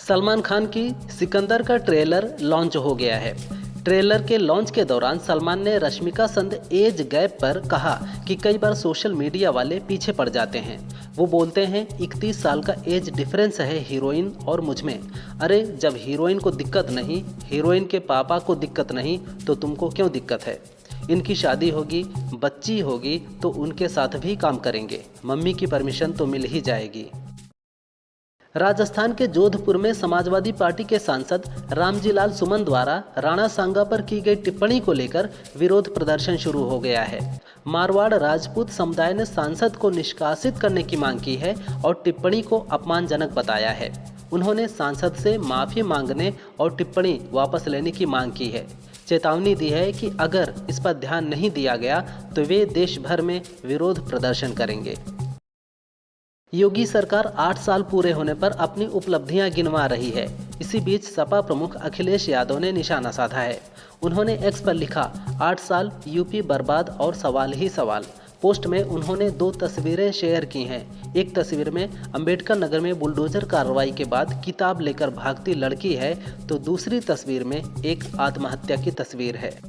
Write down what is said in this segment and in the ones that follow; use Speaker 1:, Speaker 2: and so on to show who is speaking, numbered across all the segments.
Speaker 1: सलमान खान की सिकंदर का trailer launch हो गया है। ट्रेलर के लॉन्च के दौरान सलमान ने रश्मिका संद एज गैप पर कहा कि कई बार सोशल मीडिया वाले पीछे पड़ जाते हैं। वो बोलते हैं 31 साल का एज डिफरेंस है हीरोइन और मुझ में। अरे जब हीरोइन को दिक्कत नहीं, हीरोइन के पापा को दिक्कत नहीं, तो तुमको क्यों दिक्कत है? इनकी शादी होगी, बच्ची होगी तो उनके साथ भी काम करेंगे। मम्मी की परमिशन तो मिल ही जाएगी। राजस्थान के जोधपुर में समाजवादी पार्टी के सांसद रामजी लाल सुमन द्वारा राणा सांगा पर की गई टिप्पणी को लेकर विरोध प्रदर्शन शुरू हो गया है। मारवाड़ राजपूत समुदाय ने सांसद को निष्कासित करने की मांग की है और टिप्पणी को अपमानजनक बताया है। उन्होंने सांसद से माफी मांगने और टिप्पणी वापस लेने की मांग की है। चेतावनी दी है कि अगर इस पर ध्यान नहीं दिया गया तो वे देश भर में विरोध प्रदर्शन करेंगे। योगी सरकार 8 साल पूरे होने पर अपनी उपलब्धियां गिनवा रही है। इसी बीच सपा प्रमुख अखिलेश यादव ने निशाना साधा है। उन्होंने एक्स पर लिखा, 8 साल यूपी बर्बाद और सवाल ही सवाल। पोस्ट में उन्होंने 2 तस्वीरें शेयर की हैं। एक तस्वीर में अंबेडकर नगर में बुलडोजर कार्रवाई के बाद किताब लेकर भागती लड़की है, तो दूसरी तस्वीर में एक आत्महत्या की तस्वीर है।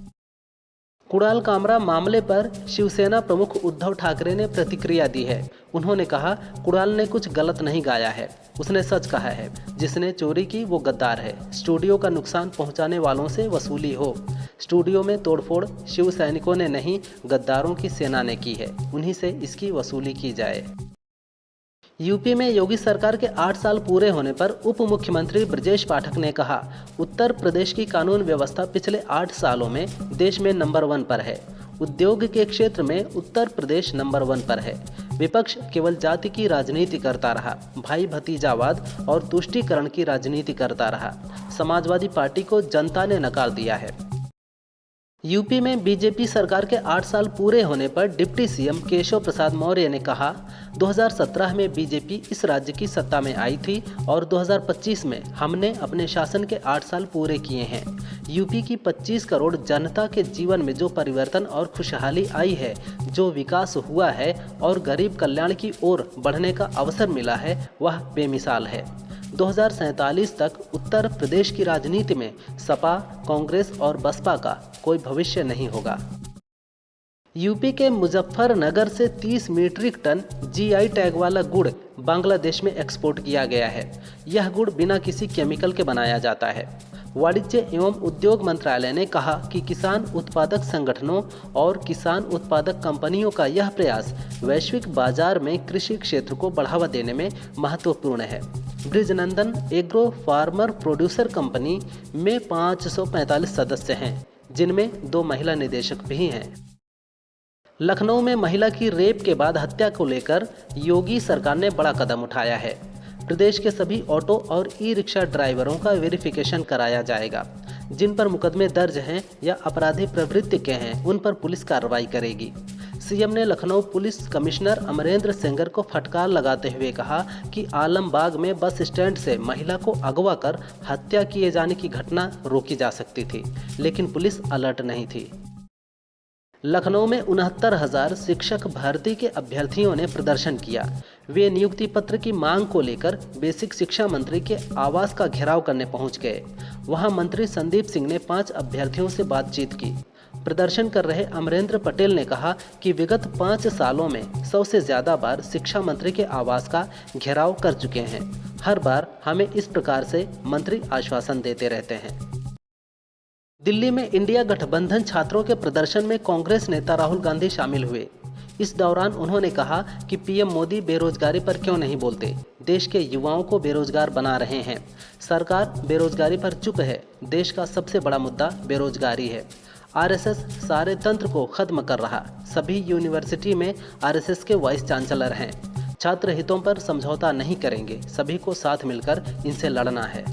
Speaker 1: कुणाल कामरा मामले पर शिवसेना प्रमुख उद्धव ठाकरे ने प्रतिक्रिया दी है। उन्होंने कहा, कुणाल ने कुछ गलत नहीं गाया है, उसने सच कहा है। जिसने चोरी की वो गद्दार है। स्टूडियो का नुकसान पहुंचाने वालों से वसूली हो। स्टूडियो में तोड़फोड़ शिव सैनिकों ने नहीं, गद्दारों की सेना ने की है, उन्हीं से इसकी वसूली की जाए। यूपी में योगी सरकार के 8 साल पूरे होने पर उप मुख्यमंत्री ब्रजेश पाठक ने कहा, उत्तर प्रदेश की कानून व्यवस्था पिछले 8 सालों में देश में नंबर 1 पर है। उद्योग के क्षेत्र में उत्तर प्रदेश नंबर 1 पर है। विपक्ष केवल जाति की राजनीति करता रहा, भाई भतीजावाद और तुष्टीकरण की राजनीति करता रहा। समाजवादी पार्टी को जनता ने नकार दिया है। यूपी में बीजेपी सरकार के 8 साल पूरे होने पर डिप्टी सीएम केशव प्रसाद मौर्य ने कहा, 2017 में बीजेपी इस राज्य की सत्ता में आई थी और 2025 में हमने अपने शासन के 8 साल पूरे किए हैं। यूपी की 25 करोड़ जनता के जीवन में जो परिवर्तन और खुशहाली आई है, जो विकास हुआ है और गरीब कल्याण की ओर बढ़ने का अवसर मिला है, वह बेमिसाल है। 2047 तक उत्तर प्रदेश की राजनीति में सपा, कांग्रेस और बसपा का कोई भविष्य नहीं होगा। यूपी के मुजफ्फरनगर से 30 मीट्रिक टन जीआई टैग वाला गुड़ बांग्लादेश में एक्सपोर्ट किया गया है। यह गुड़ बिना किसी केमिकल के बनाया जाता है। वाणिज्य एवं उद्योग मंत्रालय ने कहा कि किसान उत्पादक संगठनों और किसान उत्पादक कंपनियों का यह प्रयास वैश्विक बाजार में कृषि क्षेत्र को बढ़ावा देने में महत्वपूर्ण है। Brijnandan agro farmer producer company में 545 सदस्य हैं, जिनमें 2 महिला निदेशक भी हैं। लखनऊ में महिला की रेप के बाद हत्या को लेकर योगी सरकार ने बड़ा कदम उठाया है। प्रदेश के सभी ऑटो और ई रिक्शा ड्राइवरों का वेरिफिकेशन कराया जाएगा। जिन पर मुकदमे दर्ज हैं या अपराधी प्रवृत्ति के हैं, उन पर पुलिस कार्रवाई करेगी। सीएम ने लखनऊ पुलिस कमिश्नर अमरेंद्र सेंगर को फटकार लगाते हुए कहा कि आलमबाग में बस स्टैंड से महिला को अगवा कर हत्या किए जाने की घटना रोकी जा सकती थी, लेकिन पुलिस अलर्ट नहीं थी। लखनऊ में 69,000 शिक्षक भर्ती के अभ्यर्थियों ने प्रदर्शन किया। वे नियुक्ति पत्र की मांग को लेकर बेसिक शिक्षा मंत्री के आवास का घेराव करने पहुंच गए। वहां मंत्री संदीप सिंह ने 5 अभ्यर्थियों से बातचीत की। प्रदर्शन कर रहे अमरेंद्र पटेल ने कहा कि विगत 5 सालों में 100 से ज्यादा बार शिक्षा मंत्री के आवास का घेराव कर चुके हैं। हर बार हमें इस प्रकार से मंत्री आश्वासन देते रहते हैं। दिल्ली में इंडिया गठबंधन छात्रों के प्रदर्शन में कांग्रेस नेता राहुल गांधी शामिल हुए। इस दौरान उन्होंने कहा कि पीएम मोदी बेरोजगारी पर क्यों नहीं बोलते, देश के युवाओं को बेरोजगार बना रहे हैं। सरकार बेरोजगारी पर चुप है। देश का सबसे बड़ा मुद्दा बेरोजगारी है। आरएसएस सारे तंत्र को खत्म कर रहा। सभी यूनिवर्सिटी में आरएसएस के वाइस चांसलर हैं। छात्र हितों पर समझौता नहीं करेंगे। सभी को साथ मिलकर इनसे लड़ना है।